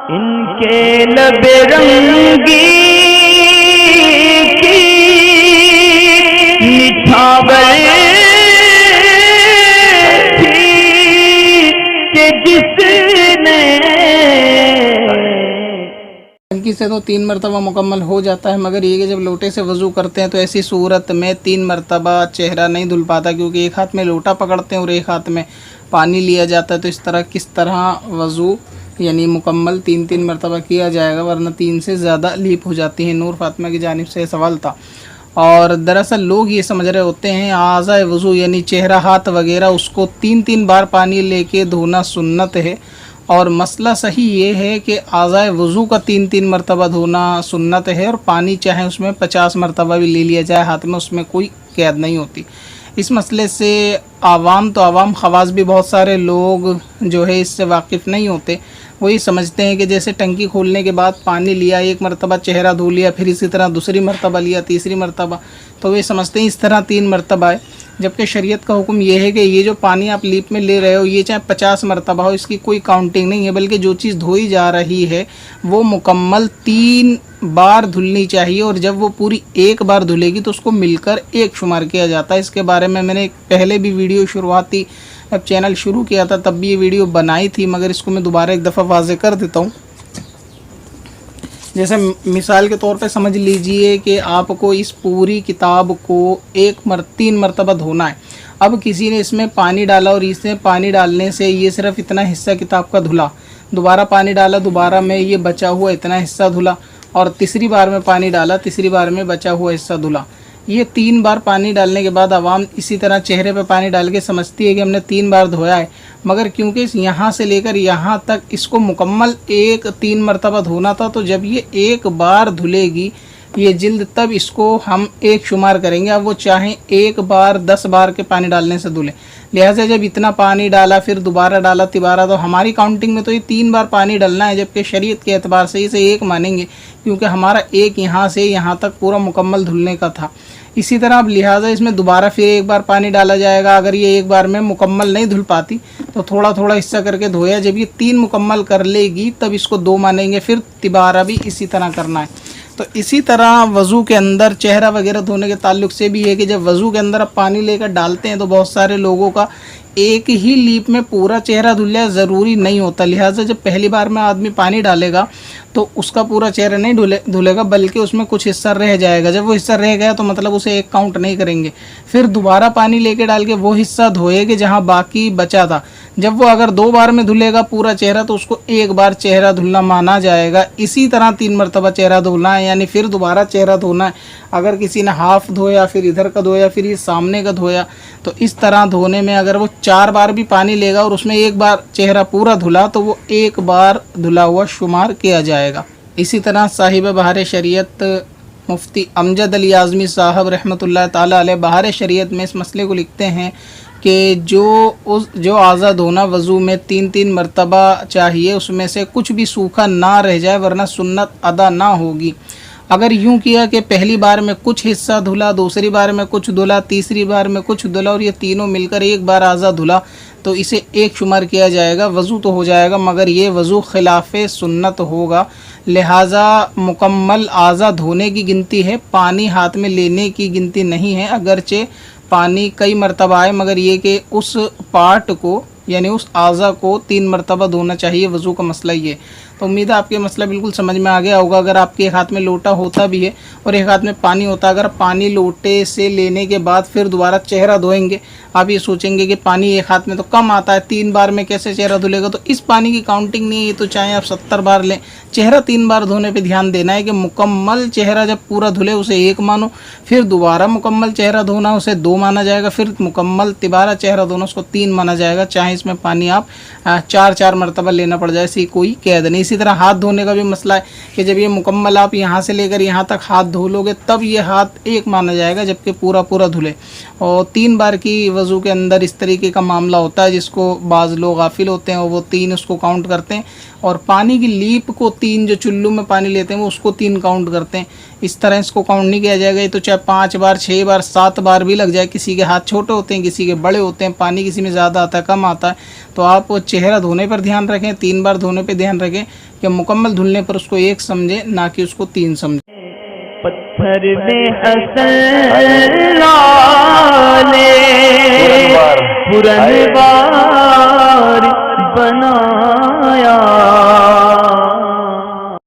इनके लबे रंगी की निछावर थी कि जिसने टंकी से तो 3 मरतबा मुकम्मल हो जाता है, मगर ये कि जब लोटे से वज़ू करते हैं तो ऐसी सूरत में 3 मरतबा चेहरा नहीं धुल पाता, क्योंकि एक हाथ में लोटा पकड़ते हैं और एक हाथ में पानी लिया जाता है। तो इस तरह किस तरह वज़ू यानी मुकम्मल 3-3 मरतबा किया जाएगा, वरना 3 से ज़्यादा लीप हो जाती है। नूर फातिमा की जानिब से सवाल था। और दरअसल लोग ये समझ रहे होते हैं आज़ाए वज़ू यानी चेहरा हाथ वगैरह उसको 3-3 बार पानी लेके धोना सुन्नत है, और मसला सही ये है कि आज़ाए वज़ू का 3-3 मरतबा धोना सुन्नत है, और पानी चाहे उसमें 50 मरतबा भी ले लिया जाए हाथ में, उसमें कोई कैद नहीं होती। इस मसले से आवाम तो आवाम ख़वास भी बहुत सारे लोग जो है इससे वाकिफ़ नहीं होते। वो ये समझते हैं कि जैसे टंकी खोलने के बाद पानी लिया, एक मरतबा चेहरा धो लिया, फिर इसी तरह दूसरी मरतबा लिया, तीसरी मरतबा, तो वे समझते हैं इस तरह 3 मरतबा है। जबकि शरीयत का हुक्म ये है कि ये जो पानी आप लीप में ले रहे हो ये चाहे 50 मरतबा हो, इसकी कोई काउंटिंग नहीं है, बल्कि जो चीज़ धोई जा रही है वो मुकम्मल 3 बार धुलनी चाहिए, और जब वो पूरी एक बार धुलेगी तो उसको मिलकर एक शुमार किया जाता है। इसके बारे में मैंने पहले भी वीडियो शुरुआती अब चैनल शुरू किया था तब भी ये वीडियो बनाई थी, मगर इसको मैं दोबारा एक दफ़ा वाज़े कर देता हूँ। जैसे मिसाल के तौर पे समझ लीजिए कि आपको इस पूरी किताब को 3 मरतबा धोना है। अब किसी ने इसमें पानी डाला और इसमें पानी डालने से ये सिर्फ इतना हिस्सा किताब का धुला, दोबारा पानी डाला, दोबारा में ये बचा हुआ इतना हिस्सा धुला, और तीसरी बार में पानी डाला, तीसरी बार में बचा हुआ हिस्सा धुला। ये 3 बार पानी डालने के बाद आवाम इसी तरह चेहरे पे पानी डाल के समझती है कि हमने 3 बार धोया है, मगर क्योंकि यहाँ से लेकर यहाँ तक इसको मुकम्मल 3 मरतबा धोना था, तो जब ये एक बार धुलेगी ये जिल्द तब इसको हम एक शुमार करेंगे। अब वो चाहें एक बार 10 बार के पानी डालने से धुले, लिहाजा जब इतना पानी डाला फिर दोबारा डाला तिबारा, तो हमारी काउंटिंग में तो ये 3 बार पानी डालना है, जबकि शरीयत के एतबार से इसे एक मानेंगे, क्योंकि हमारा एक यहाँ से यहाँ तक पूरा मुकम्मल धुलने का था। इसी तरह अब लिहाजा इसमें दोबारा फिर एक बार पानी डाला जाएगा। अगर ये एक बार में मुकम्मल नहीं धुल पाती तो थोड़ा थोड़ा हिस्सा करके धोया, जब ये 3 मुकम्मल कर लेगी तब इसको 2 मानेंगे, फिर तिबारा भी इसी तरह करना है। तो इसी तरह वज़ू के अंदर चेहरा वगैरह धोने के ताल्लुक से भी है कि जब वज़ू के अंदर आप पानी लेकर डालते हैं तो बहुत सारे लोगों का एक ही लीप में पूरा चेहरा धुल जाए ज़रूरी नहीं होता। लिहाजा जब पहली बार में आदमी पानी डालेगा तो उसका पूरा चेहरा नहीं धुलेगा, बल्कि उसमें कुछ हिस्सा रह जाएगा। जब वो हिस्सा रह गया तो मतलब उसे एक काउंट नहीं करेंगे, फिर दोबारा पानी लेके डाल के वो हिस्सा धोएंगे जहाँ बाकी बचा था। जब वो अगर 2 बार में धुलेगा पूरा चेहरा तो उसको एक बार चेहरा धुलना माना जाएगा। इसी तरह 3 मरतबा चेहरा धुलना है, यानी फिर दोबारा चेहरा धोना है। अगर किसी ने हाफ धोया, फिर इधर का धोया, फिर ये सामने का धोया, तो इस तरह धोने में अगर वो 4 बार भी पानी लेगा और उसमें एक बार चेहरा पूरा धुला तो वो एक बार धुला हुआ शुमार किया जाएगा। इसी तरह साहिब बहार शरीयत मुफ्ती अमजद अली आज़मी साहब रहमतुल्लाह ताला अलैह बहार शरीयत में इस मसले को लिखते हैं कि जो आज़ा धोना वज़ू में 3-3 मरतबा चाहिए, उसमें से कुछ भी सूखा ना रह जाए, वरना सुन्नत अदा ना होगी। अगर यूँ किया कि पहली बार में कुछ हिस्सा धुला, दूसरी बार में कुछ धुला, तीसरी बार में कुछ धुला, और ये तीनों मिलकर एक बार आज़ा धुला, तो इसे एक शुमार किया जाएगा, वज़ू तो हो जाएगा, मगर ये वज़ू खिलाफ़े सुन्नत होगा। लिहाजा मुकम्मल आज़ा धोने की गिनती है, पानी हाथ में लेने की गिनती नहीं है। अगरचे पानी कई मरतबा आए, मगर ये कि उस पार्ट को यानी उस आज़ा को 3 मरतबा धोना चाहिए। वज़ू का मसला ये। तो उम्मीद है आपके मसला बिल्कुल समझ में आ गया होगा। अगर आपके एक हाथ में लोटा होता भी है और एक हाथ में पानी होता, अगर पानी लोटे से लेने के बाद फिर दोबारा चेहरा धोएंगे, आप ये सोचेंगे कि पानी एक हाथ में तो कम आता है, 3 बार में कैसे चेहरा धुलेगा, तो इस पानी की काउंटिंग नहीं है। तो चाहे आप 70 बार लें, चेहरा 3 बार धोने पर ध्यान देना है कि मुकम्मल चेहरा जब पूरा धुले उसे 1 मानो, फिर दोबारा मुकम्मल चेहरा धोना उसे 2 माना जाएगा, फिर मुकम्मल तिबारा चेहरा धोना उसको 3 माना जाएगा। चाहे इसमें पानी आप 4-4 मरतबा लेना पड़ जाए, ऐसी कोई कैद नहीं। इसी तरह हाथ धोने का भी मसला है कि जब ये मुकम्मल आप यहाँ से लेकर यहाँ तक हाथ धो लोगे तब ये हाथ एक माना जाएगा, जबकि पूरा धुले। और 3 बार की वज़ू के अंदर इस तरीके का मामला होता है, जिसको बाज़ लोग गाफिल होते हैं और वो 3 उसको काउंट करते हैं, और पानी की लीप को 3, जो चुल्लू में पानी लेते हैं वो उसको 3 काउंट करते हैं। इस तरह इसको काउंट नहीं किया जाएगा। ये तो चाहे 5 बार, 6 बार, 7 बार भी लग जाए। किसी के हाथ छोटे होते हैं, किसी के बड़े होते हैं, पानी किसी में ज़्यादा आता है, कम आता है। तो आप चेहरा धोने पर ध्यान रखें, 3 बार धोने पर ध्यान रखें कि मुकम्मल धुलने पर उसको 1 समझें, ना कि उसको 3 समझें। पत्थर में हसन ने पुरनवार बनाया